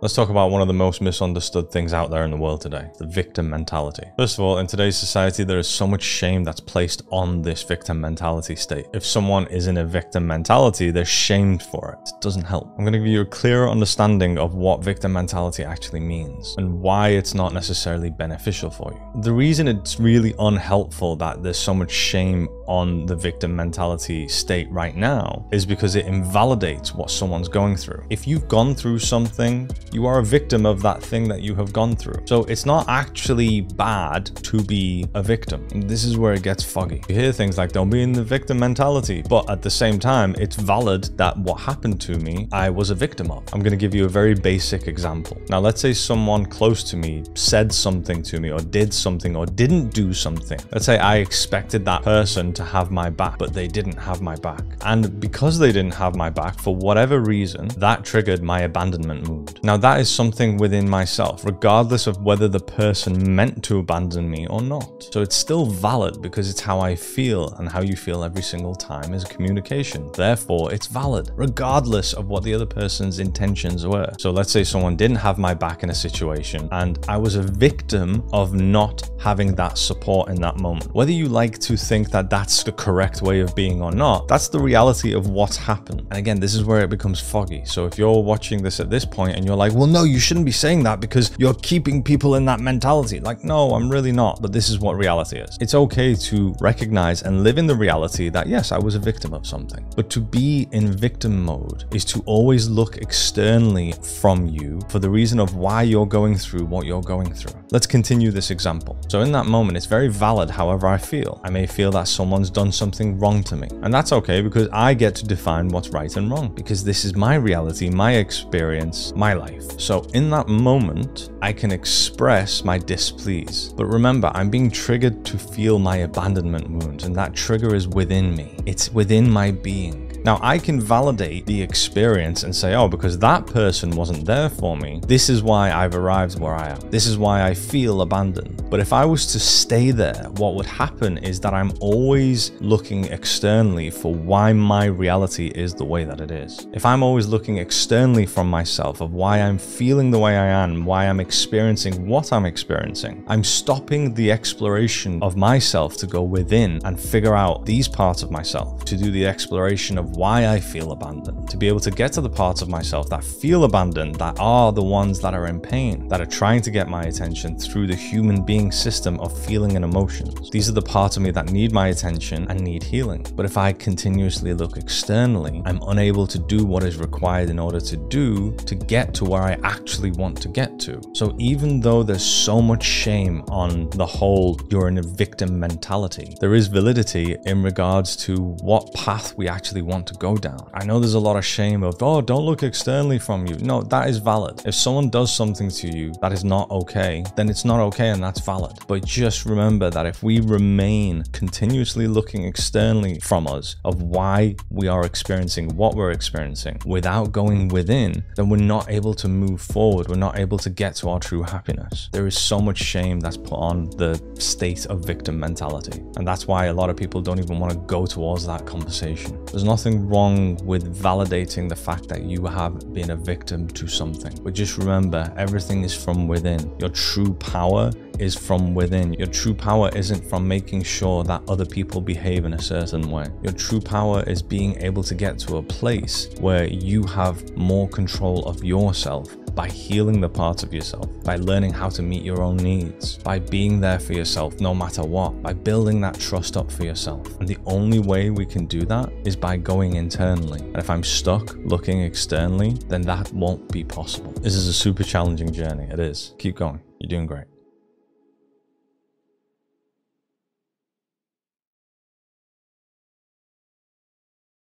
Let's talk about one of the most misunderstood things out there in the world today, the victim mentality. First of all, in today's society, there is so much shame that's placed on this victim mentality state. If someone is in a victim mentality, they're shamed for it. It doesn't help. I'm going to give you a clearer understanding of what victim mentality actually means and why it's not necessarily beneficial for you. The reason it's really unhelpful that there's so much shame on the victim mentality state right now is because it invalidates what someone's going through. If you've gone through something, you are a victim of that thing that you have gone through. So it's not actually bad to be a victim. And this is where it gets foggy. You hear things like, don't be in the victim mentality. But at the same time, it's valid that what happened to me, I was a victim of. I'm going to give you a very basic example. Now, let's say someone close to me said something to me or did something or didn't do something. Let's say I expected that person to have my back, but they didn't have my back. And because they didn't have my back, for whatever reason, that triggered my abandonment mood. Now, that is something within myself, regardless of whether the person meant to abandon me or not. So it's still valid because it's how I feel, and how you feel every single time is communication. Therefore, it's valid, regardless of what the other person's intentions were. So let's say someone didn't have my back in a situation, and I was a victim of not having that support in that moment. Whether you like to think that that's the correct way of being or not, that's the reality of what's happened. And again, this is where it becomes foggy. So if you're watching this at this point and you're like, well, no, you shouldn't be saying that because you're keeping people in that mentality. Like, no, I'm really not. But this is what reality is. It's okay to recognize and live in the reality that, yes, I was a victim of something. But to be in victim mode is to always look externally from you for the reason of why you're going through what you're going through. Let's continue this example. So in that moment, it's very valid however I feel. I may feel that someone's done something wrong to me. And that's okay because I get to define what's right and wrong because this is my reality, my experience, my life. So in that moment, I can express my displease. But remember, I'm being triggered to feel my abandonment wound, and that trigger is within me. It's within my being. Now, I can validate the experience and say, oh, because that person wasn't there for me, this is why I've arrived where I am. This is why I feel abandoned. But if I was to stay there, what would happen is that I'm always looking externally for why my reality is the way that it is. If I'm always looking externally from myself of why I'm feeling the way I am, why I'm experiencing what I'm experiencing, I'm stopping the exploration of myself to go within and figure out these parts of myself, to do the exploration of why I feel abandoned, to be able to get to the parts of myself that feel abandoned, that are the ones that are in pain, that are trying to get my attention through the human being system of feeling and emotions. These are the parts of me that need my attention and need healing. But if I continuously look externally, I'm unable to do what is required in order to get to where I actually want to get to. So even though there's so much shame on the whole you're in a victim mentality, there is validity in regards to what path we actually want to go down. I know there's a lot of shame of, oh, don't look externally from you. No, that is valid. If someone does something to you that is not okay, then it's not okay and that's valid. But just remember that if we remain continuously looking externally from us of why we are experiencing what we're experiencing without going within, then we're not able to move forward. We're not able to get to our true happiness. There is so much shame that's put on the state of victim mentality. And that's why a lot of people don't even want to go towards that conversation. There's nothing wrong with validating the fact that you have been a victim to something. But just remember, everything is from within. Your true power is from within. Your true power isn't from making sure that other people behave in a certain way. Your true power is being able to get to a place where you have more control of yourself by healing the parts of yourself, by learning how to meet your own needs, by being there for yourself no matter what, by building that trust up for yourself. And the only way we can do that is by going internally. And if I'm stuck looking externally, then that won't be possible. This is a super challenging journey. It is. Keep going. You're doing great.